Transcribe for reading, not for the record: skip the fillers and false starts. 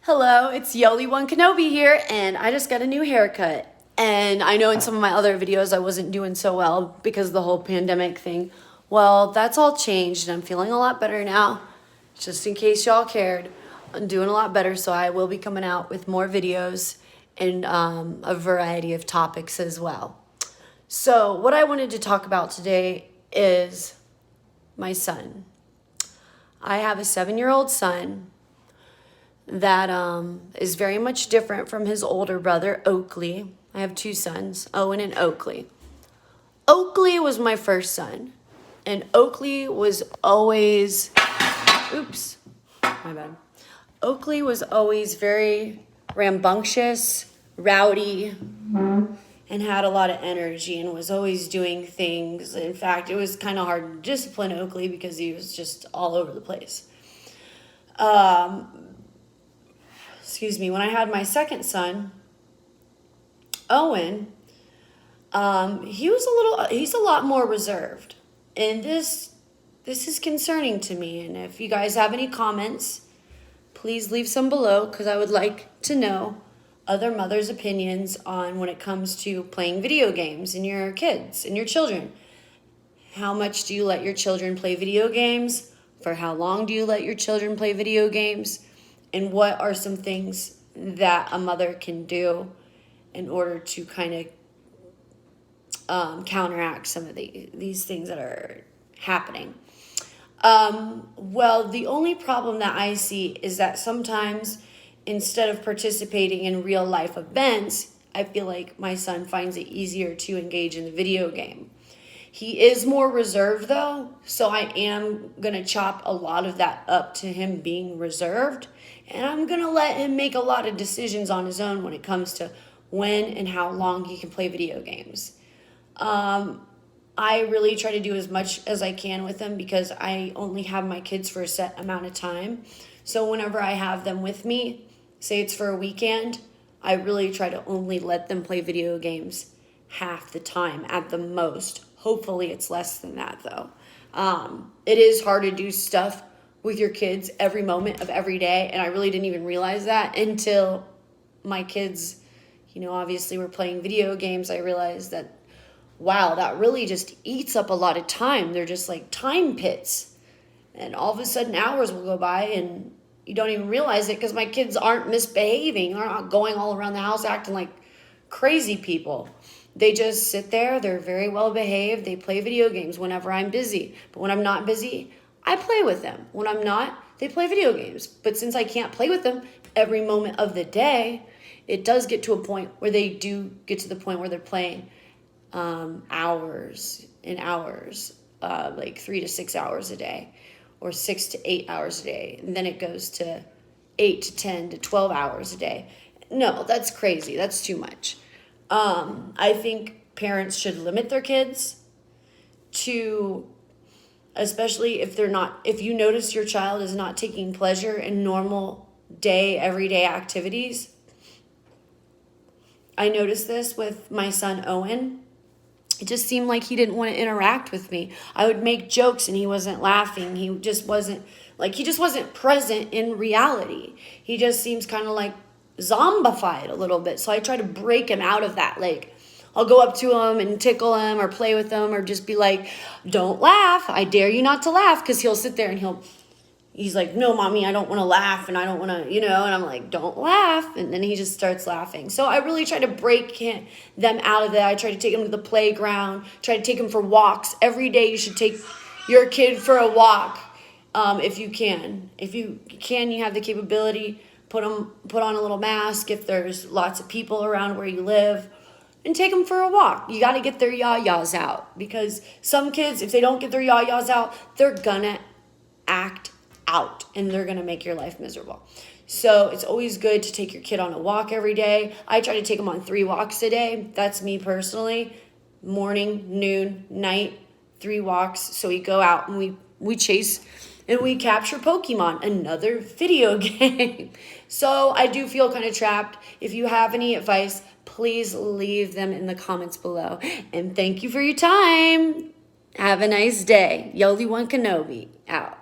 Hello, it's Yoli One Kenobi here, and I just got a new haircut. And I know in some of my other videos I wasn't doing so well because of the whole pandemic thing. Well, that's all changed, and I'm feeling a lot better now. Just in case y'all cared, I'm doing a lot better, so I will be coming out with more videos and a variety of topics as well. So, what I wanted to talk about today is my son. I have a 7-year-old son that is very much different from his older brother, Oakley. I have two sons, Owen and Oakley. Oakley was my first son, and Oakley was always, my bad. Oakley was always very rambunctious, rowdy, and had a lot of energy and was always doing things. In fact, it was kind of hard to discipline Oakley because he was just all over the place. When I had my second son, Owen, he's a lot more reserved. And this is concerning to me. And if you guys have any comments, please leave some below because I would like to know other mothers' opinions on when it comes to playing video games and your kids and your children. How much do you let your children play video games? For how long do you let your children play video games? And what are some things that a mother can do in order to kind of counteract some of these things that are happening? Well, the only problem that I see is that sometimes instead of participating in real life events, I feel like my son finds it easier to engage in the video game. He is more reserved though, so I am going to chop a lot of that up to him being reserved, and I'm going to let him make a lot of decisions on his own when it comes to when and how long he can play video games. I really try to do as much as I can with him because I only have my kids for a set amount of time. So whenever I have them with me, say it's for a weekend, I really try to only let them play video games half the time at the most. Hopefully it's less than that though. It is hard to do stuff with your kids every moment of every day, and I really didn't even realize that until my kids, obviously were playing video games. I realized that, wow, that really just eats up a lot of time. They're just like time pits, and all of a sudden hours will go by and you don't even realize it because my kids aren't misbehaving, are not going all around the house acting like crazy people. They just sit there. They're very well behaved. They play video games whenever I'm busy. But when I'm not busy, I play with them. When I'm not, they play video games. But since I can't play with them every moment of the day, it does get to a point where they do get to the point where they're playing hours and hours, like 3 to 6 hours a day or 6 to 8 hours a day. And then it goes to 8 to 10 to 12 hours a day. No, that's crazy. That's too much. I think parents should limit their kids to, especially if you notice your child is not taking pleasure in normal everyday activities. I noticed this with my son, Owen. It just seemed like he didn't want to interact with me. I would make jokes and he wasn't laughing. He just wasn't present in reality. He just seems kind of like zombified a little bit. So I try to break him out of that. Like, I'll go up to him and tickle him or play with him or just be like, don't laugh. I dare you not to laugh. Because he'll sit there and he's like, no, mommy, I don't want to laugh. And I don't want to, and I'm like, don't laugh. And then he just starts laughing. So I really try to break them out of that. I try to take them to the playground, try to take them for walks. Every day you should take your kid for a walk if you can. If you can, you have the capability, put on a little mask if there's lots of people around where you live, and take them for a walk. You got to get their yah-yahs out, because some kids, if they don't get their yah-yahs out, they're gonna act out and they're gonna make your life miserable. So it's always good to take your kid on a walk every day. I try to take them on 3 walks a day. That's me personally. Morning, noon, night, 3 walks. So we go out and we chase and we capture Pokemon, another video game. So I do feel kind of trapped. If you have any advice, please leave them in the comments below. And thank you for your time. Have a nice day. Yoli One Kenobi out.